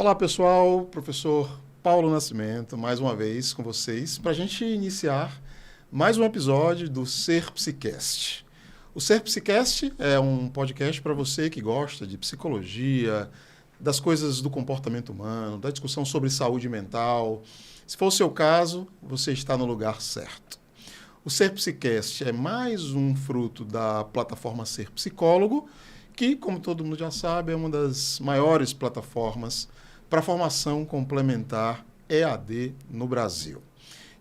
Olá pessoal, professor Paulo Nascimento, mais uma vez com vocês, para a gente iniciar mais um episódio do Ser Psicast. O Ser Psicast é um podcast para você que gosta de psicologia, das coisas do comportamento humano, da discussão sobre saúde mental. Se for o seu caso, você está no lugar certo. O Ser Psicast é mais um fruto da plataforma Ser Psicólogo, que, como todo mundo já sabe, é uma das maiores plataformas para formação complementar EAD no Brasil.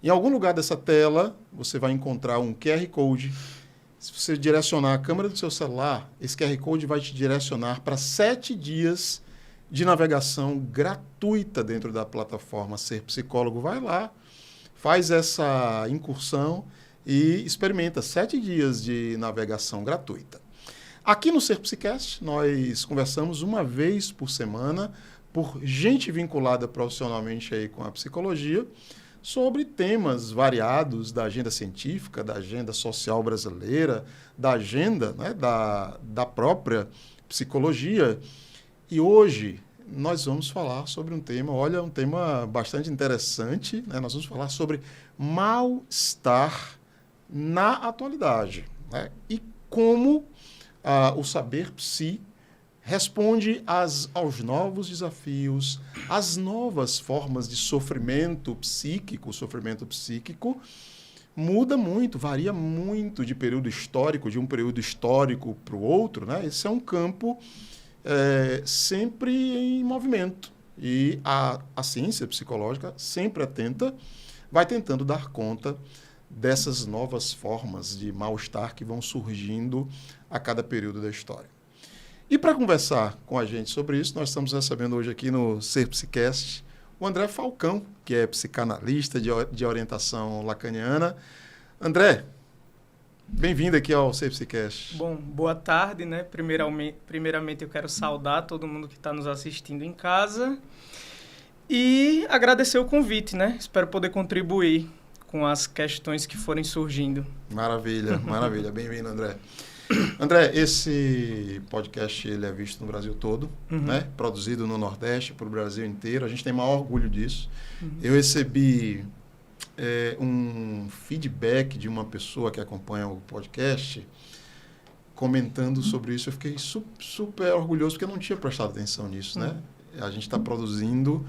Em algum lugar dessa tela, você vai encontrar um QR Code. Se você direcionar a câmera do seu celular, esse QR Code vai te direcionar para 7 dias de navegação gratuita dentro da plataforma Ser Psicólogo. Vai lá, faz essa incursão e experimenta 7 dias de navegação gratuita. Aqui no Ser Psicast, nós conversamos uma vez por semana por gente vinculada profissionalmente aí com a psicologia, sobre temas variados da agenda científica, da agenda social brasileira, da agenda, né, da própria psicologia. E hoje nós vamos falar sobre um tema bastante interessante, né? Nós vamos falar sobre mal-estar na atualidade, né? E como o saber psi responde aos novos desafios, às novas formas de sofrimento psíquico. O sofrimento psíquico muda muito, varia muito de um período histórico para o outro, né? Esse é um campo sempre em movimento. E a ciência psicológica, sempre atenta, vai tentando dar conta dessas novas formas de mal-estar que vão surgindo a cada período da história. E para conversar com a gente sobre isso, nós estamos recebendo hoje aqui no Ser Psicast o André Falcão, que é psicanalista de orientação lacaniana. André, bem-vindo aqui ao Ser Psicast. Bom, boa tarde, né? Primeiramente eu quero saudar todo mundo que está nos assistindo em casa e agradecer o convite, né? Espero poder contribuir com as questões que forem surgindo. Maravilha, maravilha. Bem-vindo, André. André, esse podcast ele é visto no Brasil todo, né? Produzido no Nordeste, para o Brasil inteiro. A gente tem maior orgulho disso. Eu recebi um feedback de uma pessoa que acompanha o podcast comentando sobre isso. Eu fiquei super orgulhoso, porque eu não tinha prestado atenção nisso, né? A gente está produzindo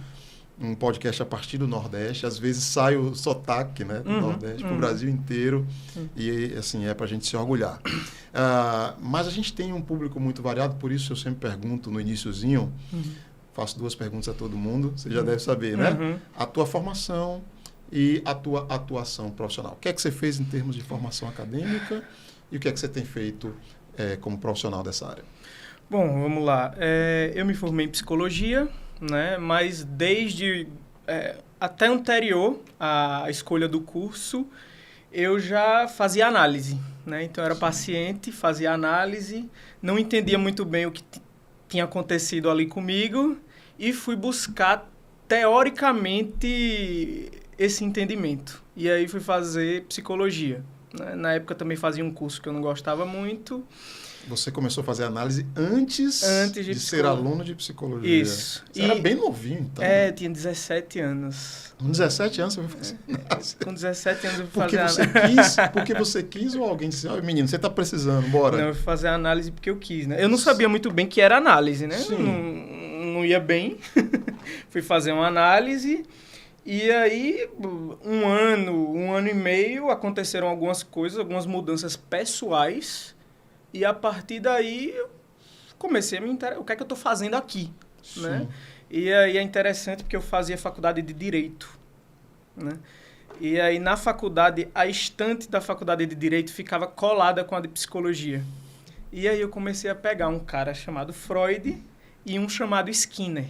um podcast a partir do Nordeste, às vezes sai o sotaque, né, do Nordeste para o Brasil inteiro, e assim, é para a gente se orgulhar. Mas a gente tem um público muito variado, por isso eu sempre pergunto no iniciozinho, faço 2 perguntas a todo mundo, você já deve saber, né? A tua formação e a tua atuação profissional. O que é que você fez em termos de formação acadêmica e o que é que você tem feito como profissional dessa área? Bom, vamos lá. Eu me formei em psicologia, né? Mas desde até anterior à escolha do curso, eu já fazia análise, né? Então, eu era paciente, fazia análise, não entendia muito bem o que tinha acontecido ali comigo e fui buscar, teoricamente, esse entendimento. E aí fui fazer psicologia, né? Na época também fazia um curso que eu não gostava muito. Você começou a fazer análise antes de ser aluno de psicologia. Isso. Você era bem novinho, então. Eu tinha 17 anos. Com 17 anos você foi fazer análise? Com 17 anos eu fui fazer análise. Porque você quis ou alguém disse, menino, você está precisando, bora? Não, eu fui fazer análise porque eu quis, né? Eu não sabia muito bem que era análise, né? Não ia bem. Fui fazer uma análise e aí, um ano e meio, aconteceram algumas coisas, algumas mudanças pessoais. E a partir daí, eu comecei a me interessar. O que é que eu estou fazendo aqui? Né? E aí é interessante porque eu fazia faculdade de Direito. Né? E aí na faculdade, a estante da faculdade de Direito ficava colada com a de Psicologia. E aí eu comecei a pegar um cara chamado Freud e um chamado Skinner.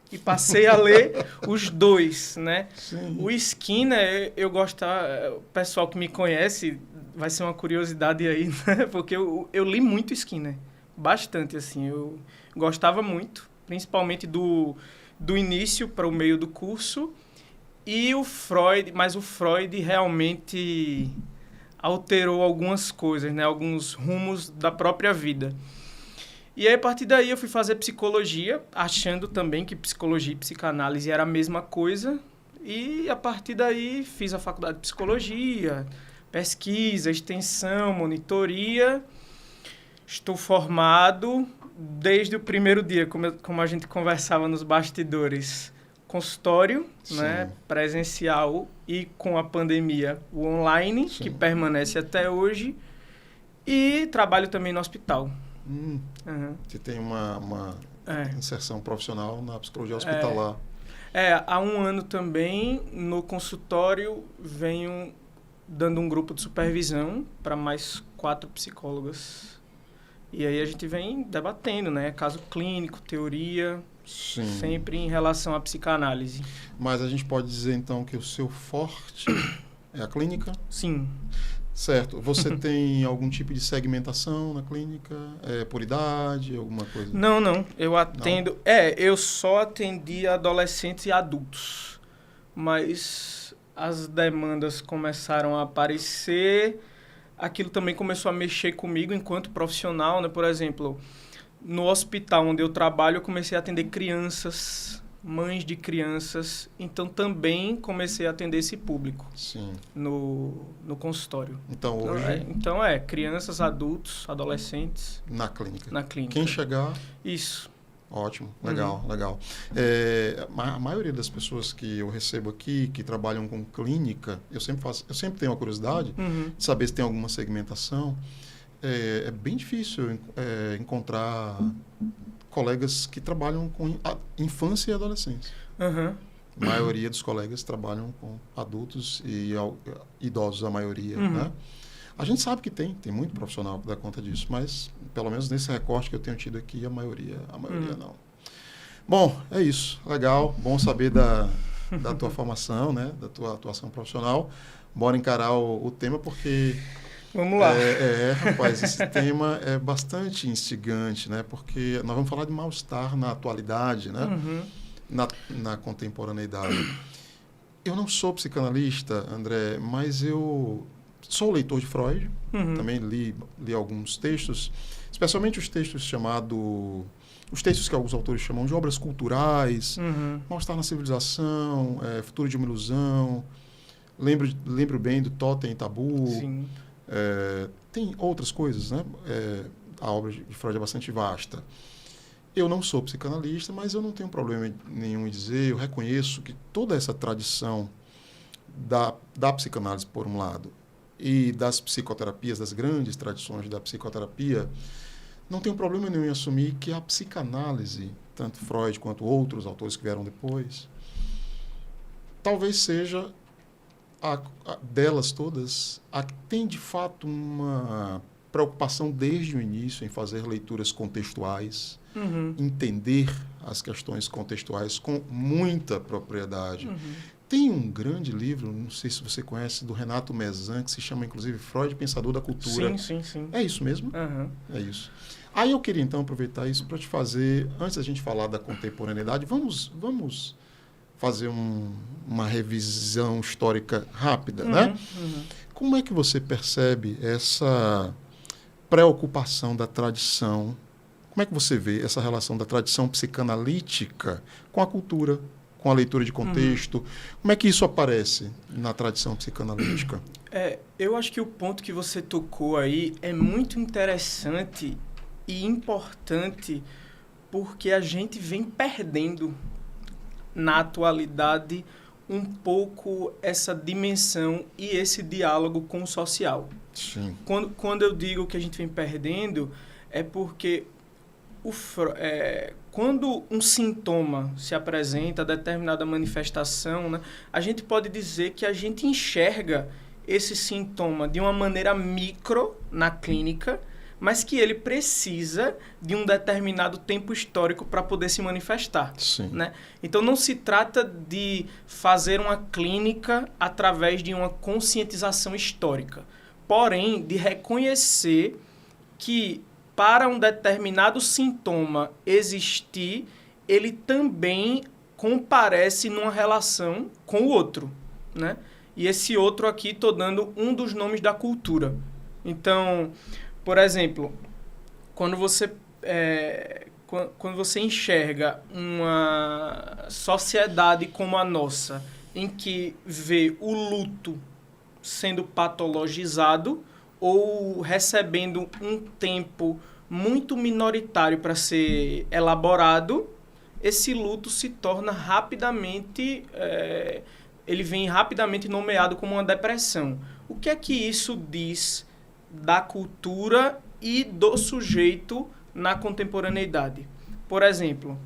E passei a ler os dois, né? Sim. O Skinner, eu gostava... O pessoal que me conhece vai ser uma curiosidade aí, né? Porque eu li muito Skinner. Bastante, assim. Eu gostava muito, principalmente do início para o meio do curso. E o Freud... Mas o Freud realmente alterou algumas coisas, né? Alguns rumos da própria vida. E aí, a partir daí, eu fui fazer psicologia, achando também que psicologia e psicanálise era a mesma coisa. E, a partir daí, fiz a faculdade de psicologia, pesquisa, extensão, monitoria. Estou formado desde o primeiro dia, como a gente conversava nos bastidores. Consultório, né, presencial, e com a pandemia, o online, que permanece até hoje. E trabalho também no hospital. Você tem uma inserção profissional na psicologia hospitalar. Há um ano também, no consultório, venho dando um grupo de supervisão para mais 4 psicólogas. E aí a gente vem debatendo, né? Caso clínico, teoria, sempre em relação à psicanálise. Mas a gente pode dizer, então, que o seu forte é a clínica? Sim. Certo. Você tem algum tipo de segmentação na clínica? Por idade, alguma coisa? Não. Eu atendo... eu só atendi adolescentes e adultos. Mas as demandas começaram a aparecer. Aquilo também começou a mexer comigo enquanto profissional, né? Por exemplo, no hospital onde eu trabalho, eu comecei a atender crianças, mães de crianças. Então, também comecei a atender esse público no consultório. Então, hoje... crianças, adultos, adolescentes. Na clínica. Na clínica. Quem chegar... Isso. Ótimo, legal. A maioria das pessoas que eu recebo aqui, que trabalham com clínica, eu sempre tenho uma curiosidade de saber se tem alguma segmentação. É bem difícil encontrar colegas que trabalham com infância e adolescência. A maioria dos colegas trabalham com adultos e idosos, a maioria, né? A gente sabe que tem muito profissional que dá conta disso, mas pelo menos nesse recorte que eu tenho tido aqui, a maioria não. Bom, é isso. Legal, bom saber da tua formação, né? Da tua atuação profissional. Bora encarar o tema, porque... Vamos lá. Rapaz, esse tema é bastante instigante, né? Porque nós vamos falar de mal-estar na atualidade, né? Na contemporaneidade. Eu não sou psicanalista, André, mas eu... sou leitor de Freud, também li alguns textos, especialmente os textos os textos que alguns autores chamam de obras culturais, Mal-estar na Civilização, Futuro de uma Ilusão, lembro bem do Totem e Tabu, tem outras coisas, né? A obra de Freud é bastante vasta. Eu não sou psicanalista, mas eu não tenho problema nenhum em dizer, eu reconheço que toda essa tradição da psicanálise, por um lado, e das psicoterapias, das grandes tradições da psicoterapia, não tenho problema nenhum em assumir que a psicanálise, tanto Freud quanto outros autores que vieram depois, talvez seja delas todas a que tem de fato uma preocupação desde o início em fazer leituras contextuais, entender as questões contextuais com muita propriedade. Tem um grande livro, não sei se você conhece, do Renato Mezan, que se chama, inclusive, Freud, Pensador da Cultura. Sim. É isso mesmo? É isso. Aí eu queria, então, aproveitar isso para te fazer, antes da gente falar da contemporaneidade, vamos fazer uma revisão histórica rápida, né? Como é que você percebe essa preocupação da tradição? Como é que você vê essa relação da tradição psicanalítica com a cultura, com a leitura de contexto? Como é que isso aparece na tradição psicanalítica? Eu acho que o ponto que você tocou aí é muito interessante e importante, porque a gente vem perdendo na atualidade um pouco essa dimensão e esse diálogo com o social. Sim. Quando eu digo que a gente vem perdendo, é porque quando um sintoma se apresenta, determinada manifestação, né, a gente pode dizer que a gente enxerga esse sintoma de uma maneira micro na clínica, mas que ele precisa de um determinado tempo histórico para poder se manifestar. Sim. Né? Então, não se trata de fazer uma clínica através de uma conscientização histórica, porém, de reconhecer que para um determinado sintoma existir, ele também comparece numa relação com o outro, né? E esse outro aqui, estou dando um dos nomes da cultura. Então, por exemplo, quando você quando você enxerga uma sociedade como a nossa, em que vê o luto sendo patologizado ou recebendo um tempo muito minoritário para ser elaborado, esse luto se torna rapidamente, ele vem rapidamente nomeado como uma depressão. O que é que isso diz da cultura e do sujeito na contemporaneidade? Por exemplo,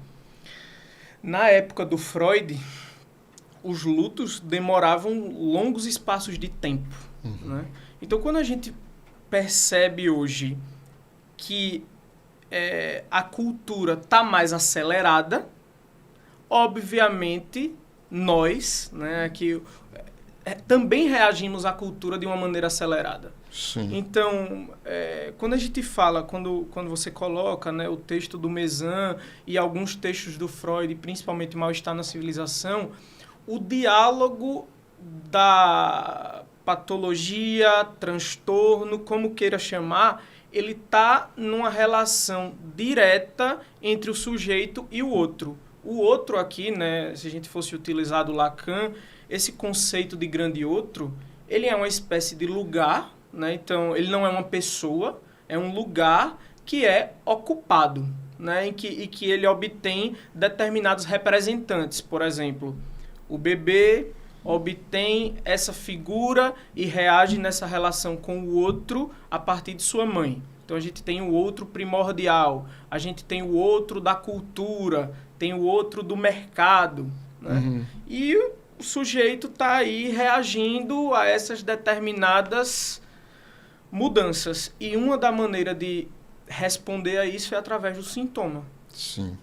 na época do Freud, os lutos demoravam longos espaços de tempo. Né? Então, quando a gente percebe hoje que a cultura está mais acelerada, obviamente nós, né, que também reagimos à cultura de uma maneira acelerada. Sim. Então, quando a gente fala, quando você coloca, né, o texto do Mezan e alguns textos do Freud, principalmente Mal-Estar na Civilização, o diálogo da patologia, transtorno, como queira chamar, ele está numa relação direta entre o sujeito e o outro. O outro aqui, né, se a gente fosse utilizar do Lacan, esse conceito de grande outro, ele é uma espécie de lugar, né? Então, ele não é uma pessoa, é um lugar que é ocupado, né? Em que ele obtém determinados representantes. Por exemplo, o bebê obtém essa figura e reage nessa relação com o outro a partir de sua mãe. Então, a gente tem o outro primordial, a gente tem o outro da cultura, tem o outro do mercado, né? E o sujeito está aí reagindo a essas determinadas mudanças. E uma da maneira de responder a isso é através do sintoma. Sim.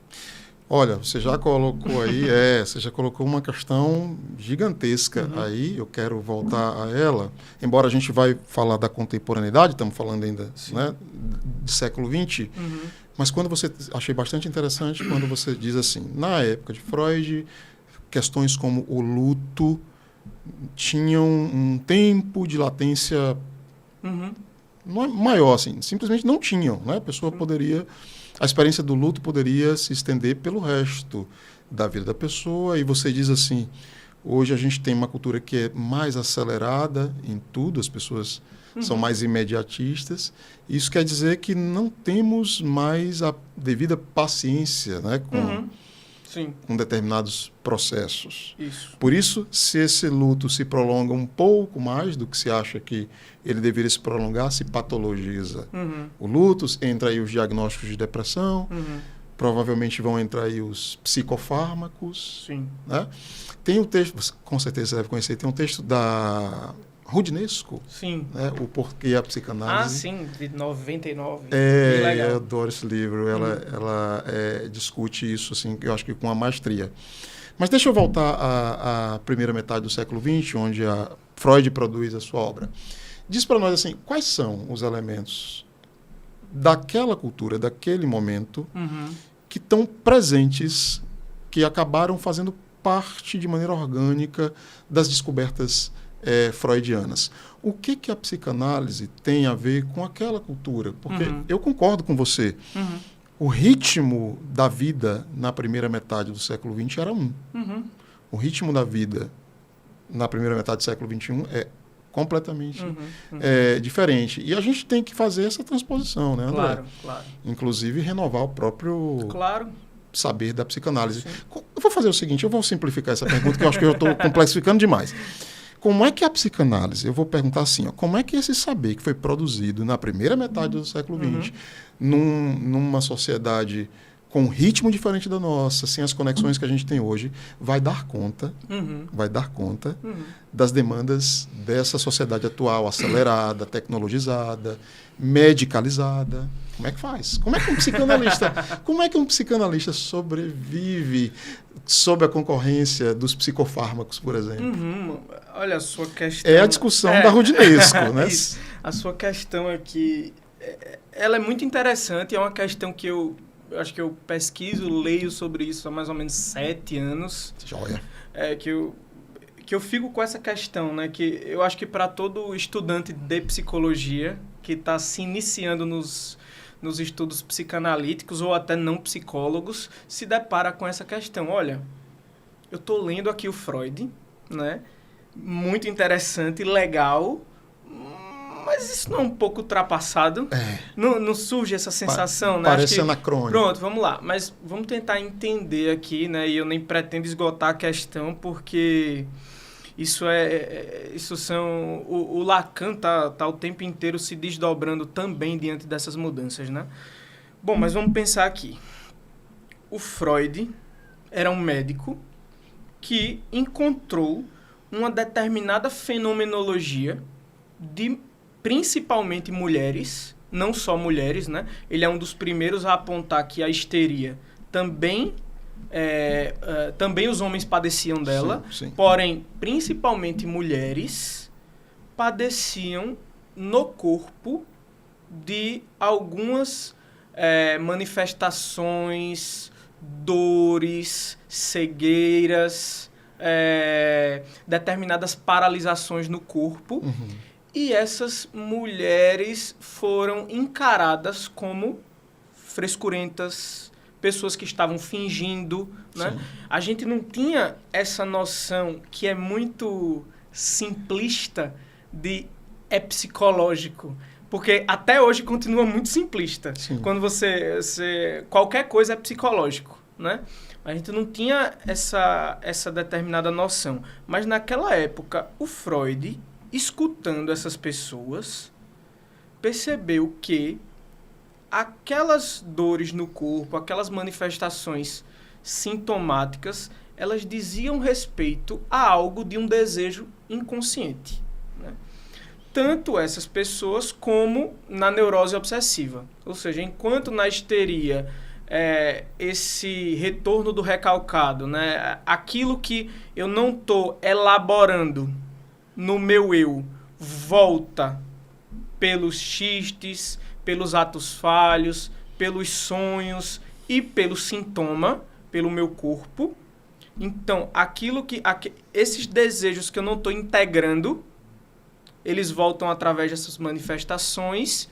Olha, você já colocou aí, você já colocou uma questão gigantesca aí, eu quero voltar a ela, embora a gente vai falar da contemporaneidade, estamos falando ainda, né, de século XX, mas achei bastante interessante quando você diz assim, na época de Freud, questões como o luto tinham um tempo de latência maior, assim, simplesmente não tinham, né? A pessoa poderia, a experiência do luto poderia se estender pelo resto da vida da pessoa, e você diz assim, hoje a gente tem uma cultura que é mais acelerada em tudo, as pessoas são mais imediatistas, isso quer dizer que não temos mais a devida paciência, né, com determinados processos. Isso. Por isso, se esse luto se prolonga um pouco mais do que se acha que ele deveria se prolongar, se patologiza. O luto, entra aí os diagnósticos de depressão, provavelmente vão entrar aí os psicofármacos. Sim. Né? Tem um texto, com certeza você deve conhecer, tem um texto da Rudinesco, Sim. Né? O Porquê a Psicanálise. Ah, sim, de 99. Eu adoro esse livro, ela discute isso, assim, eu acho que com a maestria. Mas deixa eu voltar à primeira metade do século XX, onde a Freud produz a sua obra. Diz para nós, assim, quais são os elementos daquela cultura, daquele momento, que estão presentes, que acabaram fazendo parte de maneira orgânica das descobertas freudianas. O que a psicanálise tem a ver com aquela cultura? Porque eu concordo com você. O ritmo da vida na primeira metade do século XX era um. O ritmo da vida na primeira metade do século XXI é completamente diferente. E a gente tem que fazer essa transposição, né, André? Claro, claro. Inclusive renovar o próprio saber da psicanálise. Sim. Eu vou fazer o seguinte, eu vou simplificar essa pergunta, que eu acho que eu estou complexificando demais. Como é que a psicanálise, eu vou perguntar assim, como é que esse saber que foi produzido na primeira metade do século XX, numa sociedade com um ritmo diferente da nossa, sem as conexões que a gente tem hoje, vai dar conta das demandas dessa sociedade atual, acelerada, tecnologizada, medicalizada. Como é que faz? Como é que um psicanalista sobrevive sob a concorrência dos psicofármacos, por exemplo? Olha, a sua questão... É a discussão da Rudinesco, né? Isso. A sua questão aqui, ela é muito interessante, é uma questão que eu acho que eu pesquiso, leio sobre isso há mais ou menos 7 anos. Joia. Que eu fico com essa questão, né? Que eu acho que para todo estudante de psicologia que está se iniciando nos estudos psicanalíticos ou até não psicólogos se depara com essa questão. Olha, eu estou lendo aqui o Freud, né? Muito interessante, legal, mas isso não é um pouco ultrapassado? Não surge essa sensação, né? Parece anacrônico. Pronto, vamos lá. Mas vamos tentar entender aqui, né? E eu nem pretendo esgotar a questão, porque isso são... O Lacan tá o tempo inteiro se desdobrando também diante dessas mudanças, né? Bom, mas vamos pensar aqui. O Freud era um médico que encontrou uma determinada fenomenologia de principalmente mulheres, não só mulheres, né? Ele é um dos primeiros a apontar que a histeria também os homens padeciam dela, sim. Porém, principalmente mulheres padeciam no corpo de algumas manifestações, dores, cegueiras, determinadas paralisações no corpo. Uhum. E essas mulheres foram encaradas como frescurentas, pessoas que estavam fingindo, né? A gente não tinha essa noção que é muito simplista de psicológico. Porque até hoje continua muito simplista. Sim. Quando você... Qualquer coisa é psicológico, né? A gente não tinha essa determinada noção. Mas naquela época, o Freud, escutando essas pessoas, percebeu que aquelas dores no corpo, aquelas manifestações sintomáticas, elas diziam respeito a algo de um desejo inconsciente, né? Tanto essas pessoas como na neurose obsessiva. Ou seja, enquanto na histeria esse retorno do recalcado, né? Aquilo que eu não estou elaborando no meu eu volta pelos xistes, pelos atos falhos, pelos sonhos e pelo sintoma, pelo meu corpo. Então, esses desejos que eu não estou integrando, eles voltam através dessas manifestações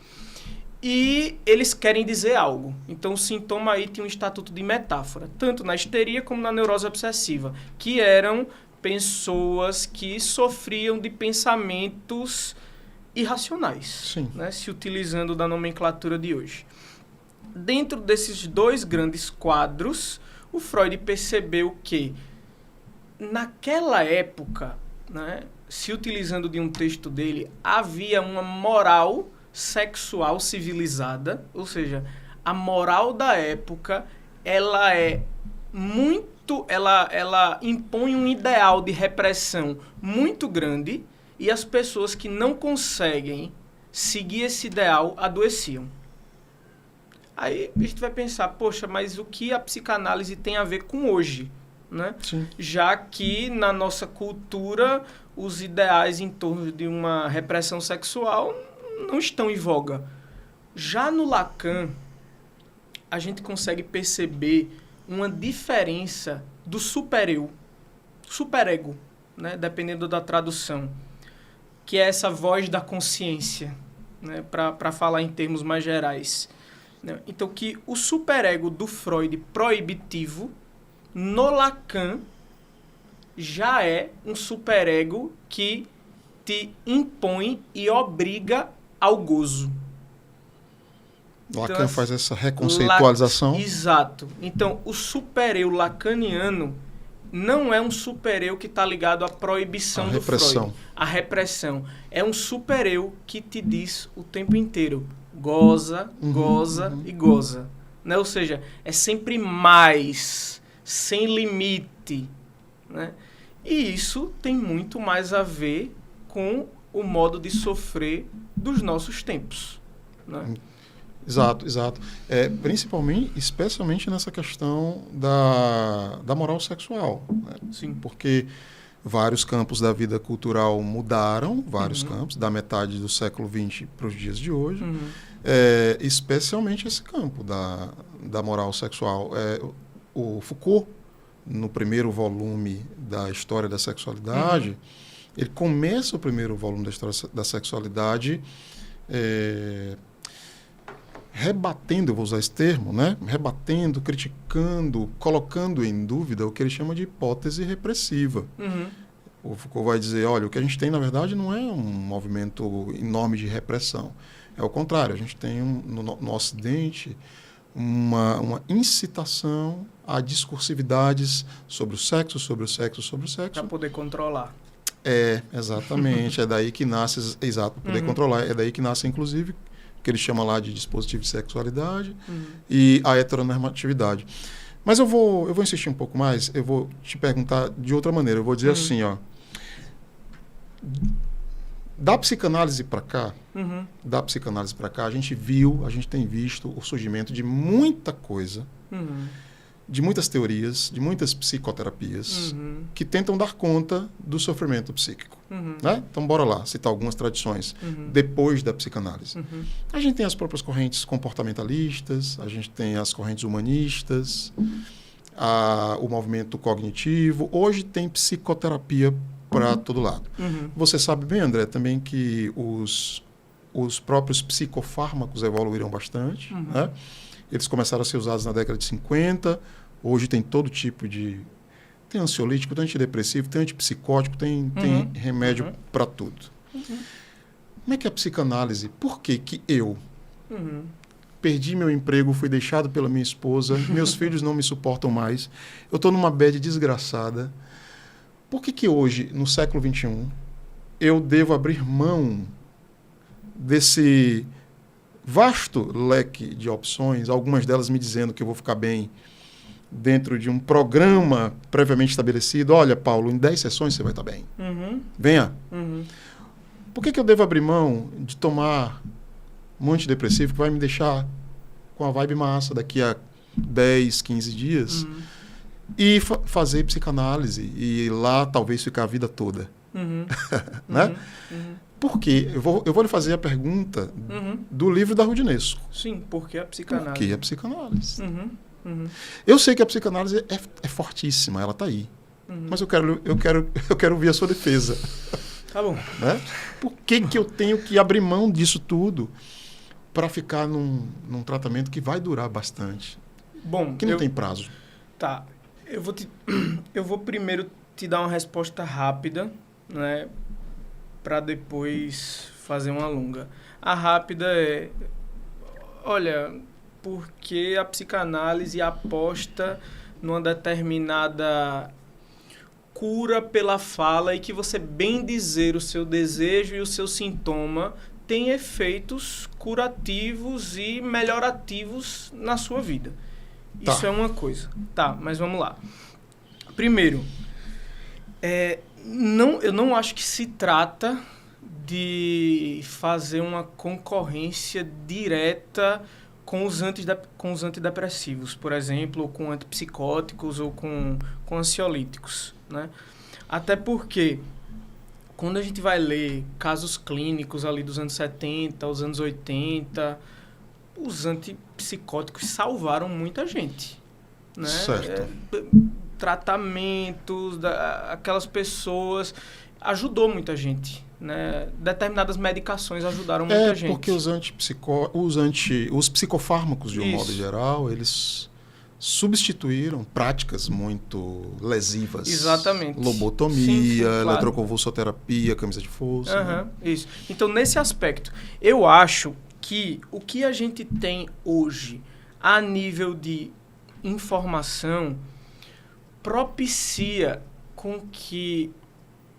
e eles querem dizer algo. Então, o sintoma aí tinha um estatuto de metáfora, tanto na histeria como na neurose obsessiva, que eram pessoas que sofriam de pensamentos irracionais, né? Se utilizando da nomenclatura de hoje. Dentro desses dois grandes quadros, o Freud percebeu que, naquela época, né, se utilizando de um texto dele, havia uma moral sexual civilizada, ou seja, a moral da época, ela impõe um ideal de repressão muito grande e as pessoas que não conseguem seguir esse ideal adoeciam. Aí a gente vai pensar, poxa, mas o que a psicanálise tem a ver com hoje, né? Sim. Já que na nossa cultura os ideais em torno de uma repressão sexual não estão em voga. Já no Lacan, a gente consegue perceber uma diferença do superego, né? Dependendo da tradução, que é essa voz da consciência, né? Para falar em termos mais gerais. Então, que o superego do Freud proibitivo, no Lacan, já é um superego que te impõe e obriga ao gozo. Lacan então, faz essa reconceitualização. Exato. Então, o supereu lacaniano não é um supereu que está ligado à proibição do Freud. A repressão. É um supereu que te diz o tempo inteiro: goza, goza e goza. Né? Ou seja, é sempre mais, sem limite. Né? E isso tem muito mais a ver com o modo de sofrer dos nossos tempos. Né? Exato. Especialmente nessa questão da moral sexual. Né? Sim. Porque vários campos da vida cultural mudaram, vários campos, da metade do século XX para os dias de hoje. Especialmente esse campo da moral sexual. O Foucault, no primeiro volume da História da Sexualidade, ele começa o primeiro volume da História da Sexualidade rebatendo, eu vou usar esse termo, né? Rebatendo, criticando, colocando em dúvida o que ele chama de hipótese repressiva. O Foucault vai dizer, olha, o que a gente tem, na verdade, não é um movimento enorme de repressão. É o contrário, a gente tem no Ocidente uma incitação a discursividades sobre o sexo, sobre o sexo, sobre o sexo. Para poder controlar. Exatamente. É daí que nasce, exato, poder controlar. É daí que nasce, inclusive, o que ele chama lá de dispositivo de sexualidade e a heteronormatividade. Mas eu vou insistir um pouco mais, eu vou te perguntar de outra maneira. Eu vou dizer assim, ó. Da psicanálise para cá, a gente tem visto o surgimento de muita coisa, de muitas teorias, de muitas psicoterapias que tentam dar conta do sofrimento psíquico. Né? Então, bora lá, citar algumas tradições depois da psicanálise. A gente tem as próprias correntes comportamentalistas, a gente tem as correntes humanistas, o movimento cognitivo. Hoje tem psicoterapia para todo lado. Você sabe bem, André, também que os próprios psicofármacos evoluíram bastante. Né? Eles começaram a ser usados na década de 50. Hoje tem todo tipo de... Tem ansiolítico, tem antidepressivo, tem antipsicótico, tem remédio para tudo. Como é que a psicanálise... Por que eu perdi meu emprego, fui deixado pela minha esposa, meus filhos não me suportam mais, eu estou numa bad desgraçada. Por que hoje, no século XXI, eu devo abrir mão desse vasto leque de opções, algumas delas me dizendo que eu vou ficar bem dentro de um programa previamente estabelecido? Olha, Paulo, em 10 sessões você vai estar bem. Venha. Por que eu devo abrir mão de tomar um antidepressivo que vai me deixar com a vibe massa daqui a 10, 15 dias e fazer psicanálise e lá talvez ficar a vida toda? Né? Por quê? Eu vou lhe fazer a pergunta do livro da Rudinesco. Sim, por que a psicanálise? Por que a psicanálise? Eu sei que a psicanálise é fortíssima, ela está aí. Mas eu quero ouvir a sua defesa. Tá bom. Né? Por que eu tenho que abrir mão disso tudo para ficar num tratamento que vai durar bastante? Bom, que não tem prazo. Tá. Eu vou primeiro te dar uma resposta rápida, né, para depois fazer uma longa. A rápida é, olha, porque a psicanálise aposta numa determinada cura pela fala e que você bem dizer o seu desejo e o seu sintoma tem efeitos curativos e melhorativos na sua vida. Tá. Isso é uma coisa. Tá, mas vamos lá. Primeiro, eu não acho que se trata de fazer uma concorrência direta com os antidepressivos, por exemplo, ou com antipsicóticos ou com ansiolíticos, né? Até porque, quando a gente vai ler casos clínicos ali dos anos 70, os anos 80, os antipsicóticos salvaram muita gente, né? Certo. Tratamentos, aquelas pessoas, ajudou muita gente, né? Determinadas medicações ajudaram muita gente. Porque os psicofármacos, de um modo geral, eles substituíram práticas muito lesivas. Exatamente. Lobotomia, claro. Eletroconvulsoterapia, camisa de força. Né? Isso. Então, nesse aspecto, eu acho que o que a gente tem hoje a nível de informação propicia com que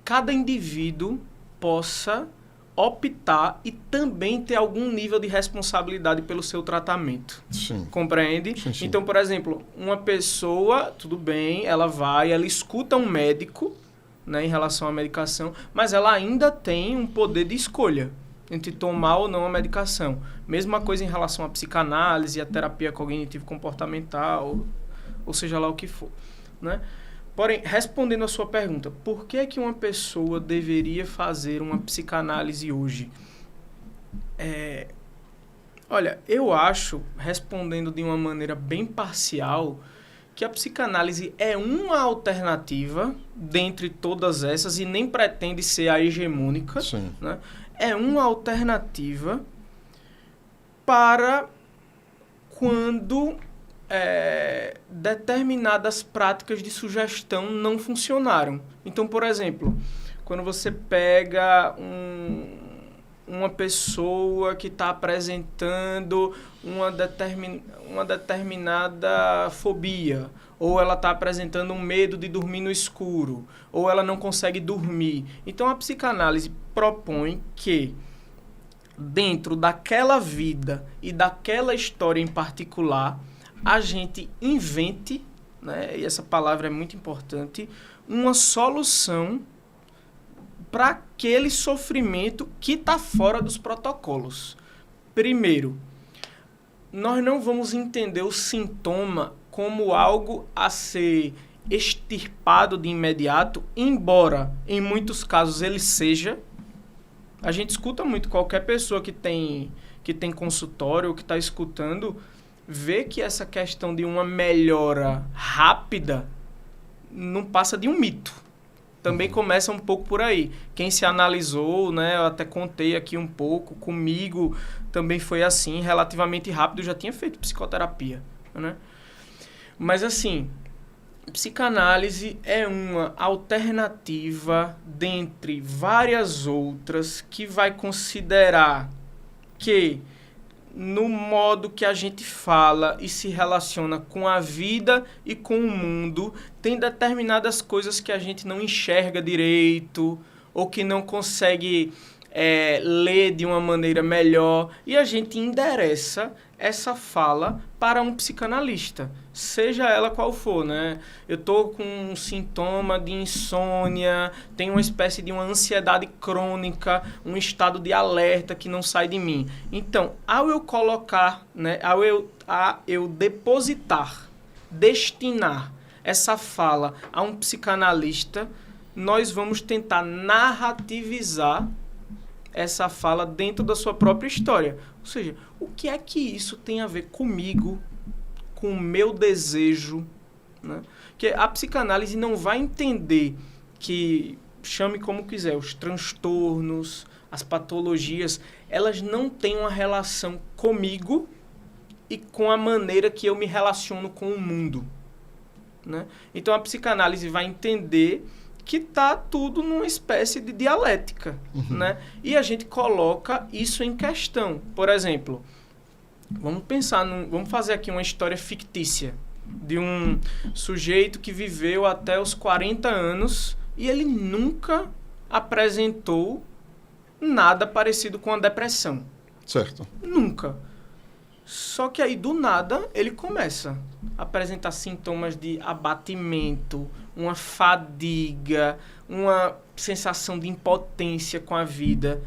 cada indivíduo possa optar e também ter algum nível de responsabilidade pelo seu tratamento. Sim. Compreende? Sim. Então, por exemplo, uma pessoa, tudo bem, ela escuta um médico, né, em relação à medicação, mas ela ainda tem um poder de escolha entre tomar ou não a medicação. Mesma coisa em relação à psicanálise, à terapia cognitivo-comportamental, ou seja lá o que for, né? Porém, respondendo a sua pergunta, por que uma pessoa deveria fazer uma psicanálise hoje? Olha, eu acho, respondendo de uma maneira bem parcial, que a psicanálise é uma alternativa dentre todas essas e nem pretende ser a hegemônica. Sim. Né? É uma alternativa para quando determinadas práticas de sugestão não funcionaram. Então, por exemplo, quando você pega uma pessoa que está apresentando uma determinada fobia, ou ela está apresentando um medo de dormir no escuro, ou ela não consegue dormir. Então, a psicanálise propõe que, dentro daquela vida e daquela história em particular, a gente invente, né, e essa palavra é muito importante, uma solução para aquele sofrimento que está fora dos protocolos. Primeiro, nós não vamos entender o sintoma como algo a ser extirpado de imediato, embora em muitos casos ele seja. A gente escuta muito, qualquer pessoa que tem consultório ou que está escutando, vê que essa questão de uma melhora rápida não passa de um mito. Também começa um pouco por aí. Quem se analisou, né, eu até contei aqui um pouco, comigo também foi assim, relativamente rápido, eu já tinha feito psicoterapia, né? Mas assim, psicanálise é uma alternativa dentre várias outras que vai considerar que no modo que a gente fala e se relaciona com a vida e com o mundo, tem determinadas coisas que a gente não enxerga direito ou que não consegue ler de uma maneira melhor, e a gente endereça essa fala para um psicanalista, seja ela qual for, né? Eu tô com um sintoma de insônia, tenho uma espécie de uma ansiedade crônica, um estado de alerta que não sai de mim. Então, ao eu colocar, né, ao eu depositar, destinar essa fala a um psicanalista, nós vamos tentar narrativizar essa fala dentro da sua própria história. Ou seja, o que é que isso tem a ver comigo, com o meu desejo, né? Porque a psicanálise não vai entender que, chame como quiser, os transtornos, as patologias, elas não têm uma relação comigo e com a maneira que eu me relaciono com o mundo, né? Então a psicanálise vai entender que está tudo numa espécie de dialética, né? E a gente coloca isso em questão. Por exemplo, vamos fazer aqui uma história fictícia de um sujeito que viveu até os 40 anos e ele nunca apresentou nada parecido com a depressão. Certo. Nunca. Só que aí, do nada, ele começa a apresentar sintomas de abatimento, uma fadiga, uma sensação de impotência com a vida.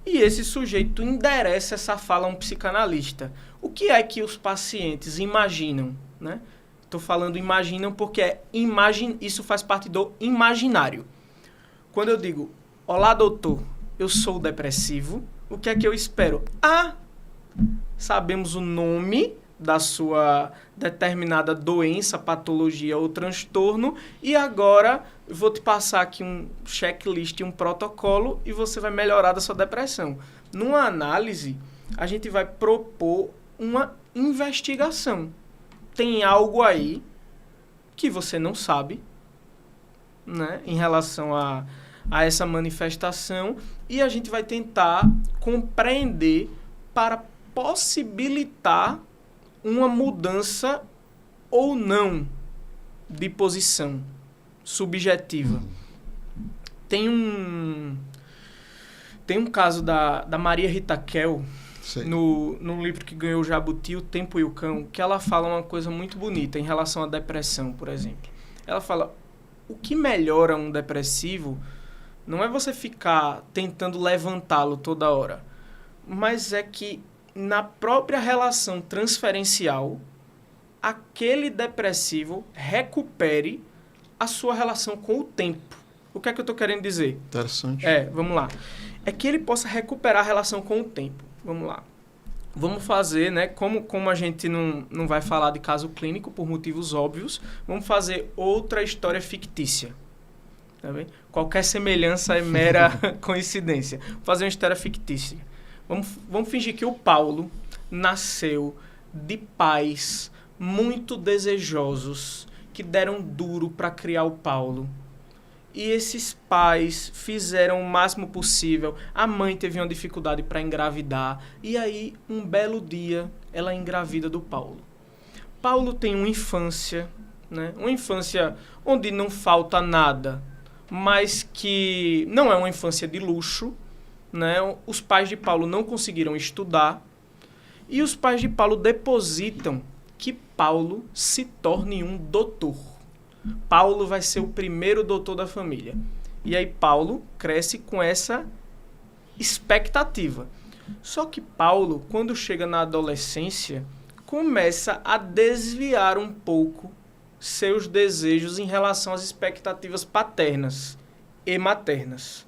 E esse sujeito endereça essa fala a um psicanalista. O que é que os pacientes imaginam, né? Estou falando imaginam porque isso faz parte do imaginário. Quando eu digo, olá doutor, eu sou depressivo, o que é que eu espero? Sabemos o nome da sua determinada doença, patologia ou transtorno, e agora eu vou te passar aqui um checklist, um protocolo, e você vai melhorar da sua depressão. Numa análise, a gente vai propor uma investigação. Tem algo aí que você não sabe, né, em relação a essa manifestação, e a gente vai tentar compreender para possibilitar uma mudança ou não de posição subjetiva. Tem um caso da Maria Rita Kell, no livro que ganhou o Jabuti, O Tempo e o Cão, que ela fala uma coisa muito bonita em relação à depressão, por exemplo. Ela fala, o que melhora um depressivo não é você ficar tentando levantá-lo toda hora, mas é que na própria relação transferencial, aquele depressivo recupere a sua relação com o tempo. O que é que eu estou querendo dizer? Interessante. Vamos lá. É que ele possa recuperar a relação com o tempo. Vamos lá. Vamos fazer, né? Como a gente não vai falar de caso clínico por motivos óbvios, vamos fazer outra história fictícia. Tá bem? Qualquer semelhança é mera coincidência. Vamos fazer uma história fictícia. Vamos fingir que o Paulo nasceu de pais muito desejosos que deram duro para criar o Paulo. E esses pais fizeram o máximo possível. A mãe teve uma dificuldade para engravidar. E aí, um belo dia, ela engravida do Paulo. Paulo tem uma infância, né? Uma infância onde não falta nada, mas que não é uma infância de luxo, né? Os pais de Paulo não conseguiram estudar. E os pais de Paulo depositam que Paulo se torne um doutor. Paulo vai ser o primeiro doutor da família. E aí Paulo cresce com essa expectativa. Só que Paulo, quando chega na adolescência, começa a desviar um pouco seus desejos em relação às expectativas paternas e maternas.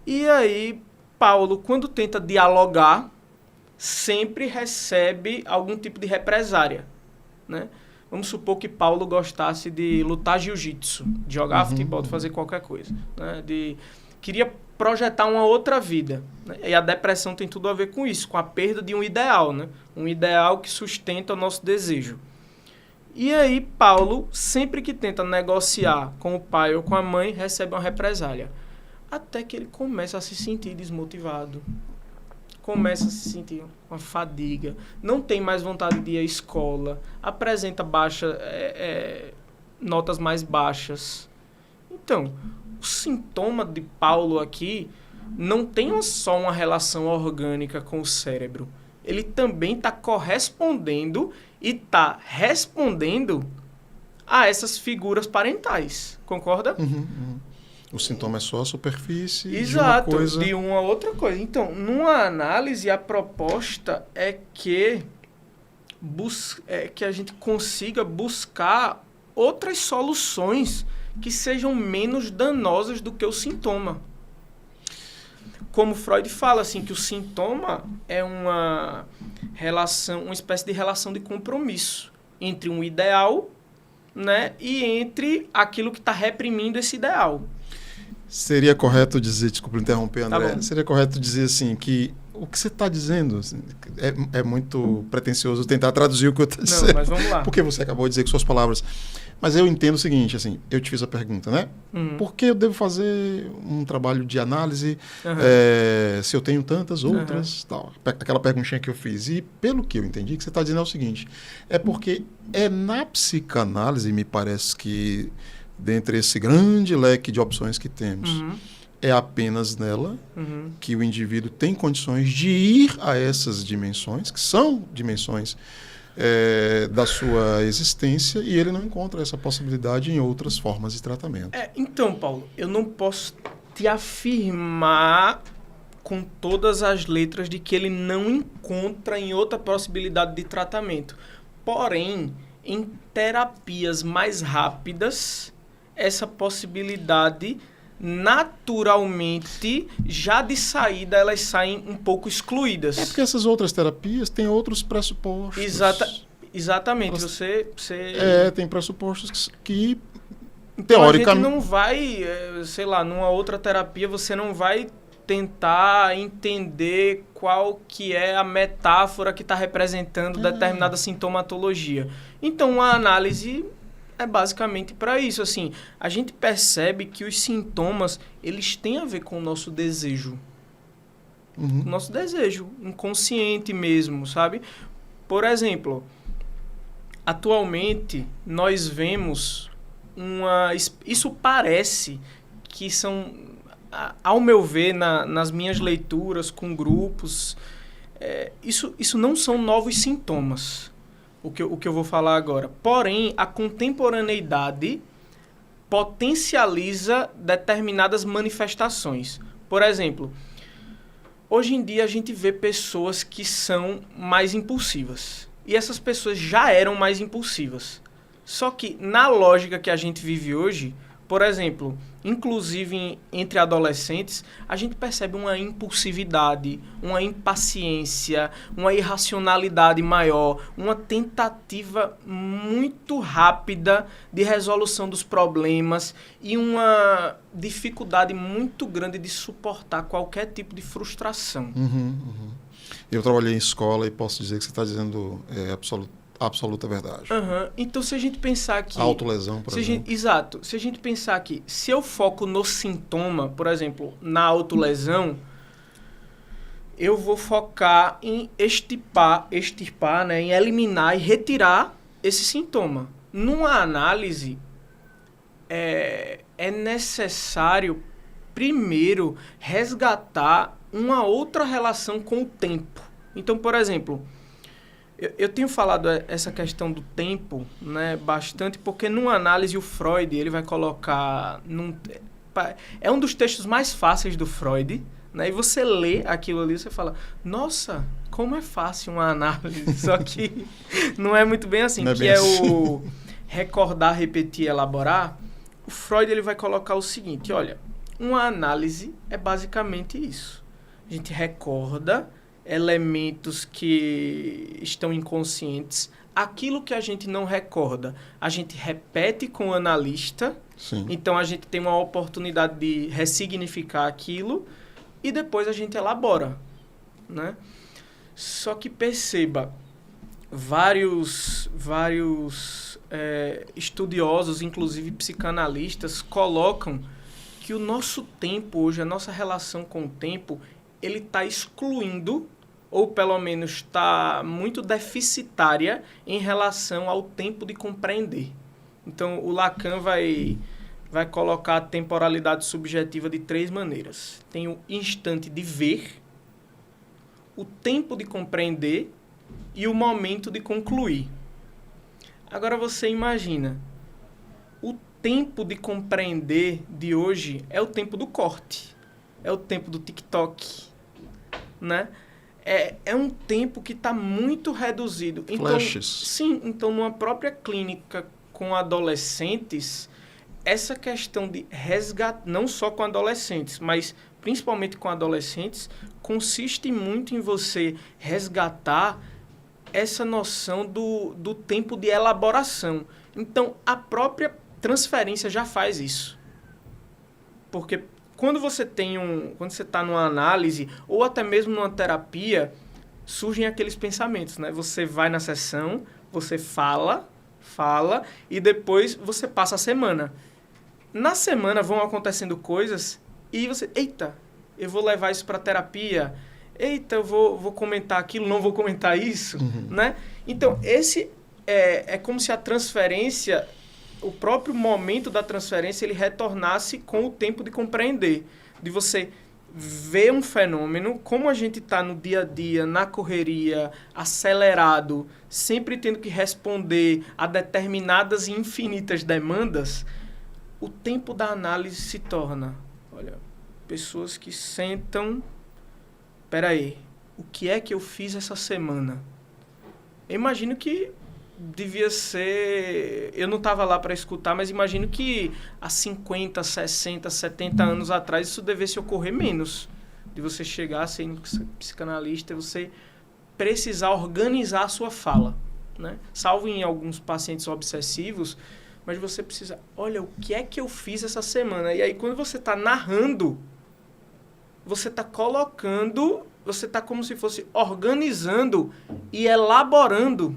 E aí Paulo, quando tenta dialogar, sempre recebe algum tipo de represária, né? Vamos supor que Paulo gostasse de lutar jiu-jitsu, de jogar futebol, de fazer qualquer coisa, né? Queria projetar uma outra vida, né? E a depressão tem tudo a ver com isso, com a perda de um ideal, né? Um ideal que sustenta o nosso desejo. E aí Paulo, sempre que tenta negociar com o pai ou com a mãe, recebe uma represália. Até que ele começa a se sentir desmotivado. Começa a se sentir uma fadiga, não tem mais vontade de ir à escola, apresenta notas mais baixas. Então, o sintoma de Paulo aqui não tem só uma relação orgânica com o cérebro. Ele também está correspondendo e está respondendo a essas figuras parentais. Concorda? O sintoma é só a superfície. Exato, de uma coisa... de uma outra coisa. Então, numa análise, a proposta é que a gente consiga buscar outras soluções que sejam menos danosas do que o sintoma. Como Freud fala, assim, que o sintoma é uma espécie de relação de compromisso entre um ideal, né, e entre aquilo que está reprimindo esse ideal. Seria correto dizer, desculpa interromper, André, Tá, seria correto dizer assim que o que você está dizendo assim, é muito pretensioso tentar traduzir o que eu estou dizendo. Não, mas vamos lá. Porque você acabou de dizer com suas palavras. Mas eu entendo o seguinte, assim, eu te fiz a pergunta, né? Por que eu devo fazer um trabalho de análise se eu tenho tantas outras? Tal. Aquela perguntinha que eu fiz. E pelo que eu entendi, que você está dizendo é o seguinte, é porque é na psicanálise, me parece que dentre esse grande leque de opções que temos, é apenas nela que o indivíduo tem condições de ir a essas dimensões, que são dimensões da sua existência, e ele não encontra essa possibilidade em outras formas de tratamento. Então, Paulo, eu não posso te afirmar com todas as letras de que ele não encontra em outra possibilidade de tratamento. Porém, em terapias mais rápidas, essa possibilidade, naturalmente, já de saída, elas saem um pouco excluídas. É porque essas outras terapias têm outros pressupostos. Exatamente. Tem pressupostos que então, teoricamente... a gente não vai, sei lá, numa outra terapia, você não vai tentar entender qual que é a metáfora que está representando determinada sintomatologia. Então, a análise é basicamente para isso. Assim, a gente percebe que os sintomas, eles têm a ver com o nosso desejo. O nosso desejo inconsciente mesmo, sabe? Por exemplo, atualmente, nós vemos isso parece que são, ao meu ver, nas minhas leituras com grupos, isso não são novos sintomas, o que eu vou falar agora. Porém, a contemporaneidade potencializa determinadas manifestações. Por exemplo, hoje em dia a gente vê pessoas que são mais impulsivas. E essas pessoas já eram mais impulsivas. Só que na lógica que a gente vive hoje, por exemplo, inclusive entre adolescentes, a gente percebe uma impulsividade, uma impaciência, uma irracionalidade maior, uma tentativa muito rápida de resolução dos problemas e uma dificuldade muito grande de suportar qualquer tipo de frustração. Eu trabalhei em escola e posso dizer que você está dizendo absoluta verdade. Uhum. Então, se a gente pensar que... Autolesão, por exemplo. Exato. Se a gente pensar que, se eu foco no sintoma, por exemplo, na autolesão, eu vou focar em extirpar, né, em eliminar e retirar esse sintoma. Numa análise, é necessário, primeiro, resgatar uma outra relação com o tempo. Então, por exemplo... Eu tenho falado essa questão do tempo, né, bastante, porque numa análise o Freud ele vai colocar... é um dos textos mais fáceis do Freud, né, e você lê aquilo ali e você fala, nossa, como é fácil uma análise, só que não é muito bem assim, que é o recordar, repetir, elaborar. O Freud ele vai colocar o seguinte, olha, uma análise é basicamente isso. A gente recorda elementos que estão inconscientes. Aquilo que a gente não recorda, a gente repete com o analista. Sim. Então, a gente tem uma oportunidade de ressignificar aquilo e depois a gente elabora, né? Só que perceba, vários estudiosos, inclusive psicanalistas, colocam que o nosso tempo hoje, a nossa relação com o tempo, ele está excluindo, ou pelo menos está muito deficitária em relação ao tempo de compreender. Então, o Lacan vai colocar a temporalidade subjetiva de 3 maneiras. Tem o instante de ver, o tempo de compreender e o momento de concluir. Agora você imagina, o tempo de compreender de hoje é o tempo do corte, é o tempo do TikTok, né? É um tempo que está muito reduzido. Então, Flashes. Sim, então numa própria clínica com adolescentes, essa questão de resgatar, não só com adolescentes, mas principalmente com adolescentes, consiste muito em você resgatar essa noção do tempo de elaboração. Então, a própria transferência já faz isso. Porque quando você está numa análise, ou até mesmo numa terapia, surgem aqueles pensamentos, né? Você vai na sessão, você fala, e depois você passa a semana. Na semana vão acontecendo coisas e você, eita, eu vou levar isso para terapia, eita, eu vou comentar aquilo, não vou comentar isso, né? Então, esse é como se a transferência, o próprio momento da transferência, ele retornasse com o tempo de compreender, de você ver um fenômeno, como a gente está no dia a dia, na correria, acelerado, sempre tendo que responder a determinadas e infinitas demandas, o tempo da análise se torna, olha, pessoas que sentam, peraí, o que é que eu fiz essa semana? Eu imagino que devia ser... Eu não estava lá para escutar, mas imagino que há 50, 60, 70 anos atrás isso devesse ocorrer menos. De você chegar sendo psicanalista e você precisar organizar a sua fala, né? Salvo em alguns pacientes obsessivos, mas você precisa... Olha, o que é que eu fiz essa semana? E aí, quando você está narrando, você está colocando... Você está como se fosse organizando e elaborando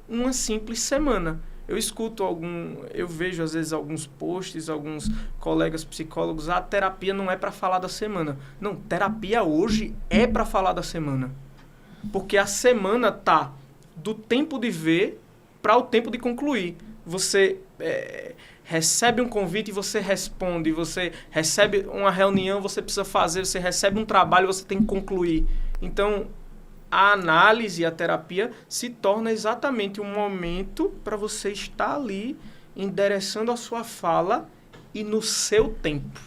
uma simples semana. Eu vejo às vezes alguns posts, alguns colegas psicólogos, a terapia não é para falar da semana. Não, terapia hoje é para falar da semana. Porque a semana tá do tempo de ver para o tempo de concluir. Você recebe um convite e você responde, você recebe uma reunião, você precisa fazer, você recebe um trabalho, você tem que concluir. Então, a análise e a terapia se torna exatamente um momento para você estar ali endereçando a sua fala e no seu tempo.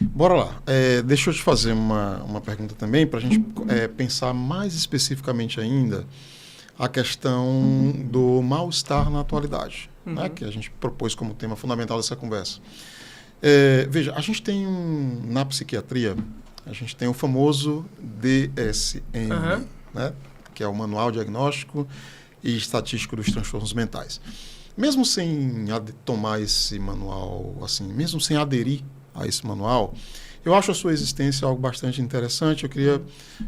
Bora lá. Deixa eu te fazer uma pergunta também, para a gente pensar mais especificamente ainda a questão do mal-estar na atualidade, né, que a gente propôs como tema fundamental dessa conversa. Veja, a gente tem na psiquiatria, a gente tem o famoso DSM, né, que é o Manual Diagnóstico e Estatístico dos Transtornos Mentais. Mesmo sem tomar esse manual, assim, mesmo sem aderir a esse manual, Eu acho a sua existência algo bastante interessante. Eu queria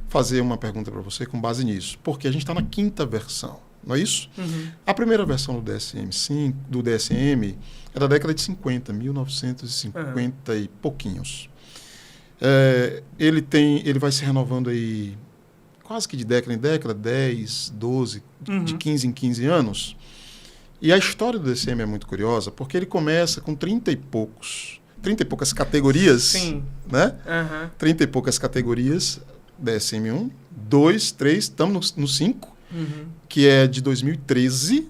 fazer uma pergunta para você com base nisso. Porque a gente está na 5ª versão, não é isso? A primeira versão do DSM é da década de 50, 1950 e pouquinhos. Ele vai se renovando aí quase que de década em década, 10, 12, de 15 em 15 anos. E a história do DSM é muito curiosa, porque ele começa com 30 e poucas categorias, Sim. né? 30 e poucas categorias, DSM-1, 2, 3, estamos no 5, que é de 2013,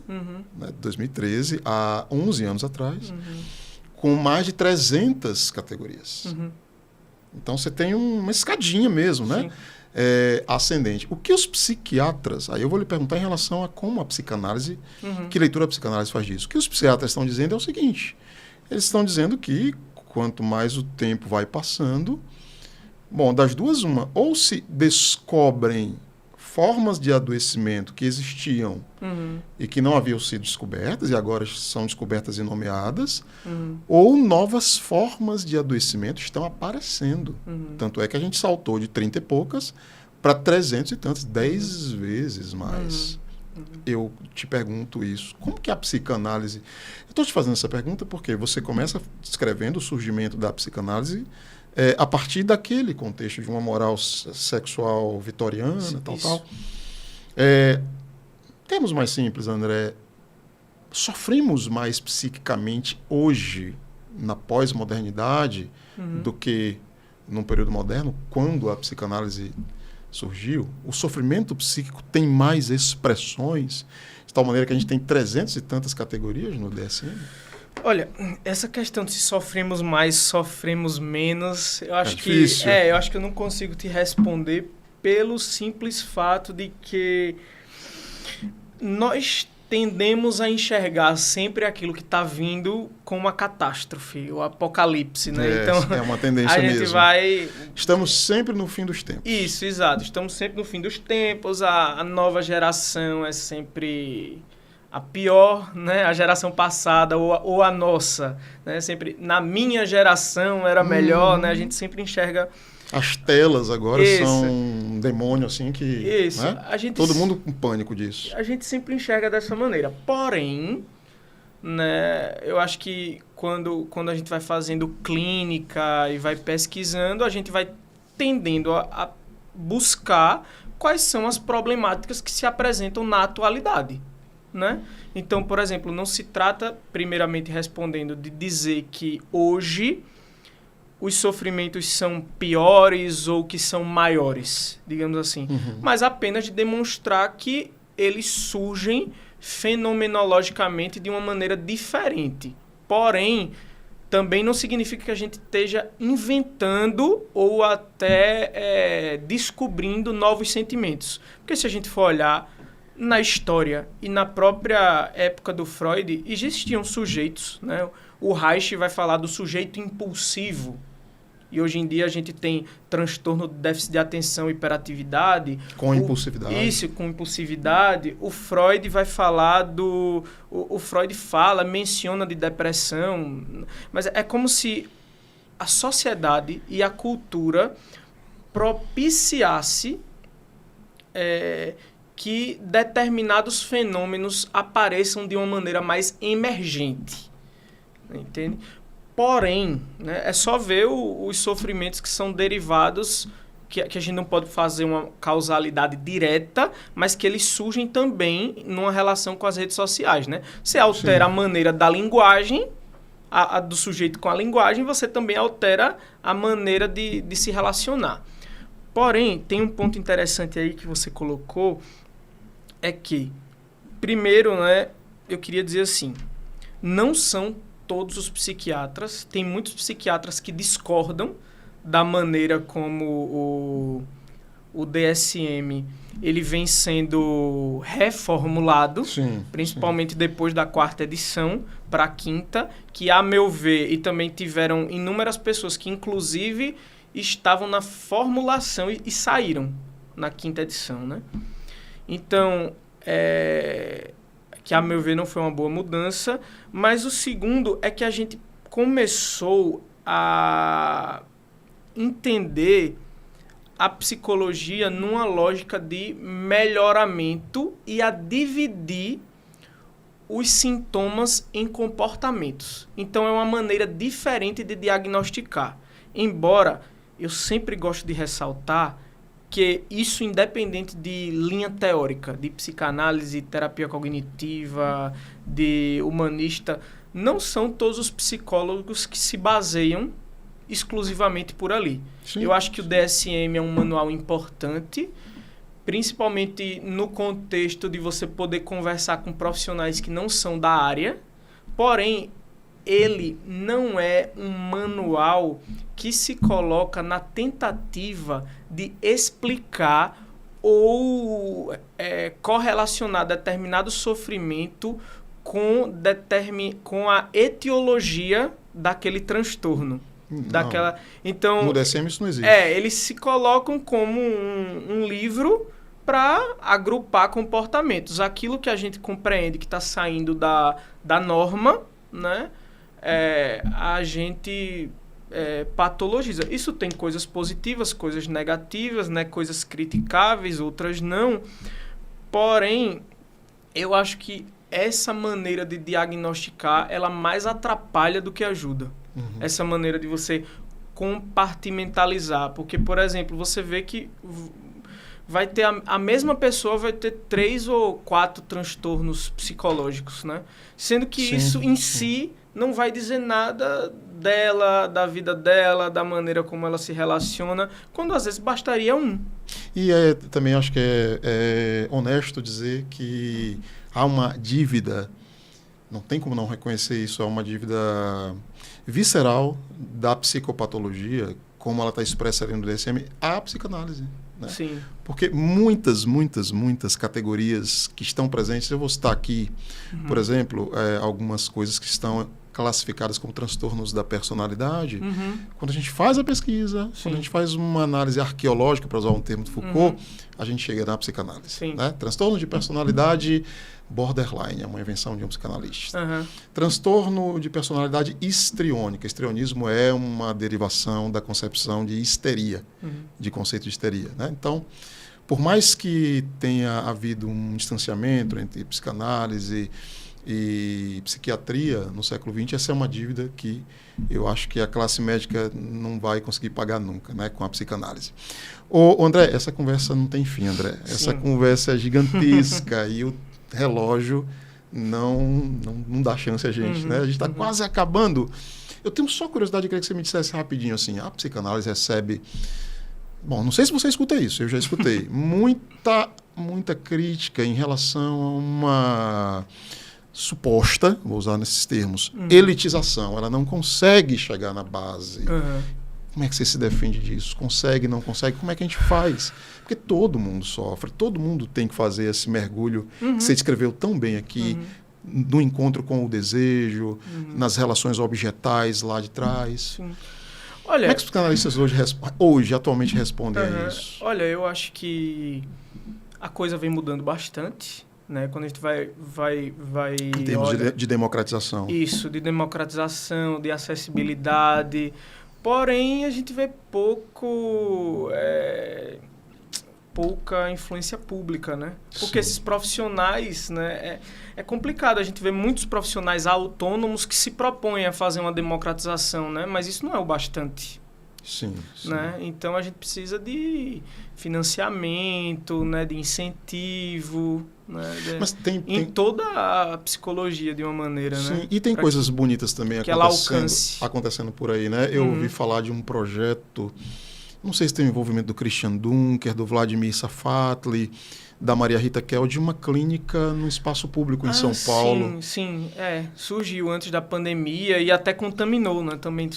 né? 2013, há 11 anos atrás, com mais de 300 categorias. Então, você tem uma escadinha mesmo, né? Ascendente. O que os psiquiatras... Aí eu vou lhe perguntar em relação a como a psicanálise... Que leitura a psicanálise faz disso. O que os psiquiatras estão dizendo é o seguinte. Eles estão dizendo que quanto mais o tempo vai passando... Bom, das duas, uma. Ou se descobrem formas de adoecimento que existiam e que não haviam sido descobertas e agora são descobertas e nomeadas, ou novas formas de adoecimento estão aparecendo. Tanto é que a gente saltou de 30 e poucas para 300 e tantos, 10 vezes mais. Eu te pergunto isso. Como que a psicanálise... Eu estou te fazendo essa pergunta porque você começa descrevendo o surgimento da psicanálise a partir daquele contexto de uma moral sexual vitoriana, tal. Termos mais simples, André, sofremos mais psiquicamente hoje, na pós-modernidade, do que num período moderno, quando a psicanálise surgiu? O sofrimento psíquico tem mais expressões, de tal maneira que a gente tem 300 e tantas categorias no DSM? Olha, essa questão de se sofremos mais, sofremos menos, eu acho difícil. Eu acho que eu não consigo te responder pelo simples fato de que nós tendemos a enxergar sempre aquilo que está vindo como uma catástrofe, o apocalipse, né? Então, é uma tendência mesmo. A gente vai... Estamos sempre no fim dos tempos. Isso, exato. Estamos sempre no fim dos tempos, a nova geração é sempre... a pior, né? A geração passada ou a nossa, né? Sempre na minha geração era melhor, né? A gente sempre enxerga... As telas agora são um demônio, assim, que... Isso. Né? Todo mundo com pânico disso. A gente sempre enxerga dessa maneira. Porém, né? Eu acho que quando a gente vai fazendo clínica e vai pesquisando, a gente vai tendendo a buscar quais são as problemáticas que se apresentam na atualidade. Né? Então, por exemplo, não se trata, primeiramente respondendo, de dizer que hoje os sofrimentos são piores ou que são maiores, digamos assim, mas apenas de demonstrar que eles surgem fenomenologicamente de uma maneira diferente. Porém, também não significa que a gente esteja inventando ou até descobrindo novos sentimentos. Porque se a gente for olhar na história e na própria época do Freud, existiam sujeitos, né? O Reich vai falar do sujeito impulsivo. E hoje em dia a gente tem transtorno de déficit de atenção e hiperatividade. Com impulsividade. Isso, com impulsividade. O Freud vai falar do... O Freud menciona de depressão. Mas é como se a sociedade e a cultura propiciasse... que determinados fenômenos apareçam de uma maneira mais emergente, entende? Porém, né, é só ver os sofrimentos que são derivados, que a gente não pode fazer uma causalidade direta, mas que eles surgem também numa relação com as redes sociais, né? Você altera a maneira da linguagem, do sujeito com a linguagem, você também altera a maneira de se relacionar. Porém, tem um ponto interessante aí que você colocou, é que, primeiro, né, eu queria dizer assim, não são todos os psiquiatras, tem muitos psiquiatras que discordam da maneira como o DSM ele vem sendo reformulado, principalmente depois da 4ª edição para a 5ª, que, a meu ver, e também tiveram inúmeras pessoas que, inclusive, estavam na formulação e saíram na 5ª edição, né? Então, que a meu ver não foi uma boa mudança, mas o segundo é que a gente começou a entender a psicologia numa lógica de melhoramento e a dividir os sintomas em comportamentos. Então, é uma maneira diferente de diagnosticar. Embora eu sempre gosto de ressaltar que isso, independente de linha teórica, de psicanálise, terapia cognitiva, de humanista, não são todos os psicólogos que se baseiam exclusivamente por ali. Sim. Eu acho que o DSM é um manual importante, principalmente no contexto de você poder conversar com profissionais que não são da área, porém, ele não é um manual que se coloca na tentativa de explicar ou correlacionar determinado sofrimento com a etiologia daquele transtorno. Então, no DSM isso não existe. Eles se colocam como um livro para agrupar comportamentos. Aquilo que a gente compreende que está saindo da norma, né? A gente patologiza. Isso tem coisas positivas, coisas negativas, né? Coisas criticáveis, outras não. Porém, eu acho que essa maneira de diagnosticar, ela mais atrapalha do que ajuda. Uhum. Essa maneira de você compartimentalizar. Porque, por exemplo, você vê que vai ter a mesma pessoa vai ter 3 ou 4 transtornos psicológicos, né? Sendo que isso em si não vai dizer nada dela, da vida dela, da maneira como ela se relaciona, quando às vezes bastaria um. E também acho que é honesto dizer que há uma dívida, não tem como não reconhecer isso, há uma dívida visceral da psicopatologia, como ela está expressa ali no DSM, à psicanálise. Né? Sim. Porque muitas categorias que estão presentes, eu vou citar aqui, por exemplo, algumas coisas que estão classificadas como transtornos da personalidade. Quando a gente faz a pesquisa, quando a gente faz uma análise arqueológica, para usar um termo de Foucault, a gente chega na psicanálise. Né? Transtorno de personalidade borderline, é uma invenção de um psicanalista. Transtorno de personalidade histriônica. Histrionismo é uma derivação da concepção de histeria, de conceito de histeria. Né? Então, por mais que tenha havido um distanciamento entre psicanálise e psiquiatria no século XX, essa é uma dívida que eu acho que a classe médica não vai conseguir pagar nunca, né, com a psicanálise. Ô, André, essa conversa não tem fim, André. Essa conversa é gigantesca e o relógio não dá chance a gente, né? A gente está quase acabando. Eu tenho só curiosidade, eu queria que você me dissesse rapidinho assim, a psicanálise recebe... Bom, não sei se você escuta isso, eu já escutei. Muita crítica em relação a uma suposta, vou usar nesses termos, elitização. Ela não consegue chegar na base. Como é que você se defende disso? Consegue, não consegue? Como é que a gente faz? Porque todo mundo sofre, todo mundo tem que fazer esse mergulho que você descreveu tão bem aqui, no encontro com o desejo, nas relações objetais lá de trás. Olha, como é que os psicanalistas hoje atualmente respondem a isso? Olha, eu acho que a coisa vem mudando bastante, né? Quando a gente vai em termos de democratização. Isso, de democratização, de acessibilidade. Porém, a gente vê pouca influência pública, né? Porque esses profissionais, né? É complicado, a gente vê muitos profissionais autônomos que se propõem a fazer uma democratização, né? Mas isso não é o bastante. Sim. Né? Então, a gente precisa de financiamento, né? De incentivo, né? Mas tem em toda a psicologia, de uma maneira, sim, né? E tem coisas bonitas também acontecendo por aí, né? Eu ouvi falar de um projeto, não sei se tem o envolvimento do Christian Dunker, do Vladimir Safatli, da Maria Rita Kell, de uma clínica no espaço público em São Paulo. Sim. Surgiu antes da pandemia e até contaminou, né? Também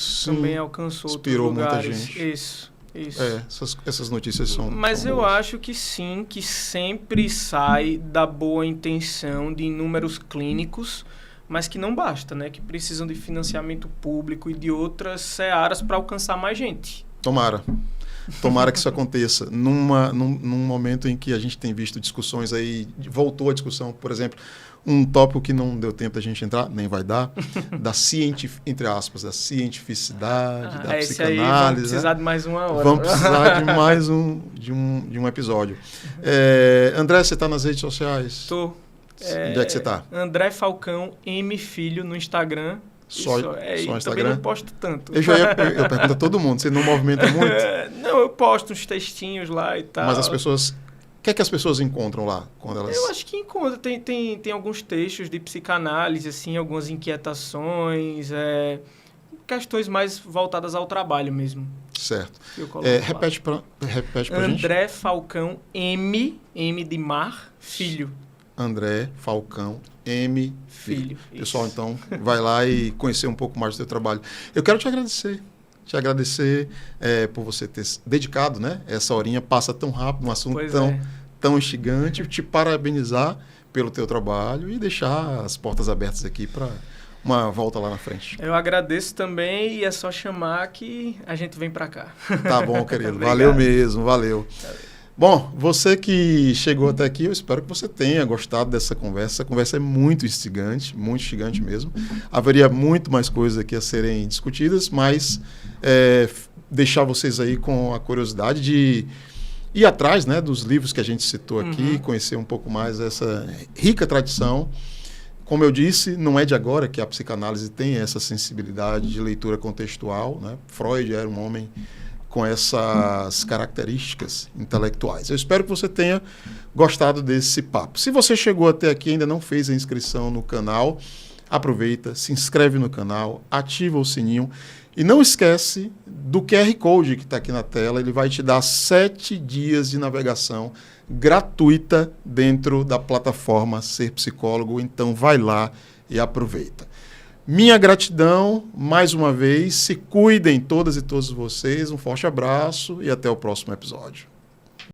alcançou inspirou outros lugares. Muita gente. Isso. Essas notícias são... Mas eu acho que sim, que sempre sai da boa intenção de inúmeros clínicos, mas que não basta, né? Que precisam de financiamento público e de outras searas para alcançar mais gente. Tomara. Tomara que isso aconteça num momento em que a gente tem visto discussões aí, voltou a discussão, por exemplo, um tópico que não deu tempo da gente entrar, nem vai dar, entre aspas, da cientificidade, da esse aí, psicanálise. vamos precisar de mais uma hora. Vamos precisar de mais um episódio. André, você está nas redes sociais? Tô. Onde é que você está? André Falcão M Filho no Instagram. Só Instagram? Também não posto tanto. Eu pergunto a todo mundo, você não movimenta muito? Não, eu posto uns textinhos lá e tal. Mas as pessoas... O que é que as pessoas encontram lá? Quando elas... Eu acho que encontram. Tem alguns textos de psicanálise, assim, algumas inquietações, questões mais voltadas ao trabalho mesmo. Certo. Repete pra gente. André Falcão M de Mar, Filho. André Falcão M. Filho. Pessoal, isso. então, vai lá e conhecer um pouco mais do seu trabalho. Eu quero te agradecer. Por você ter dedicado, né? Essa horinha passa tão rápido, um assunto tão instigante. Te parabenizar pelo teu trabalho e deixar as portas abertas aqui para uma volta lá na frente. Eu agradeço também e é só chamar que a gente vem para cá. Tá bom, querido. Valeu mesmo, valeu. Bom, você que chegou até aqui, eu espero que você tenha gostado dessa conversa. Essa conversa é muito instigante mesmo. Haveria muito mais coisas aqui a serem discutidas, mas deixar vocês aí com a curiosidade de ir atrás, né, dos livros que a gente citou aqui, conhecer um pouco mais essa rica tradição. Como eu disse, não é de agora que a psicanálise tem essa sensibilidade de leitura contextual, né? Freud era um homem com essas características intelectuais. Eu espero que você tenha gostado desse papo. Se você chegou até aqui e ainda não fez a inscrição no canal, aproveita, se inscreve no canal, ativa o sininho e não esquece do QR Code que está aqui na tela. Ele vai te dar 7 dias de navegação gratuita dentro da plataforma Ser Psicólogo. Então vai lá e aproveita. Minha gratidão, mais uma vez, se cuidem todas e todos vocês, um forte abraço e até o próximo episódio.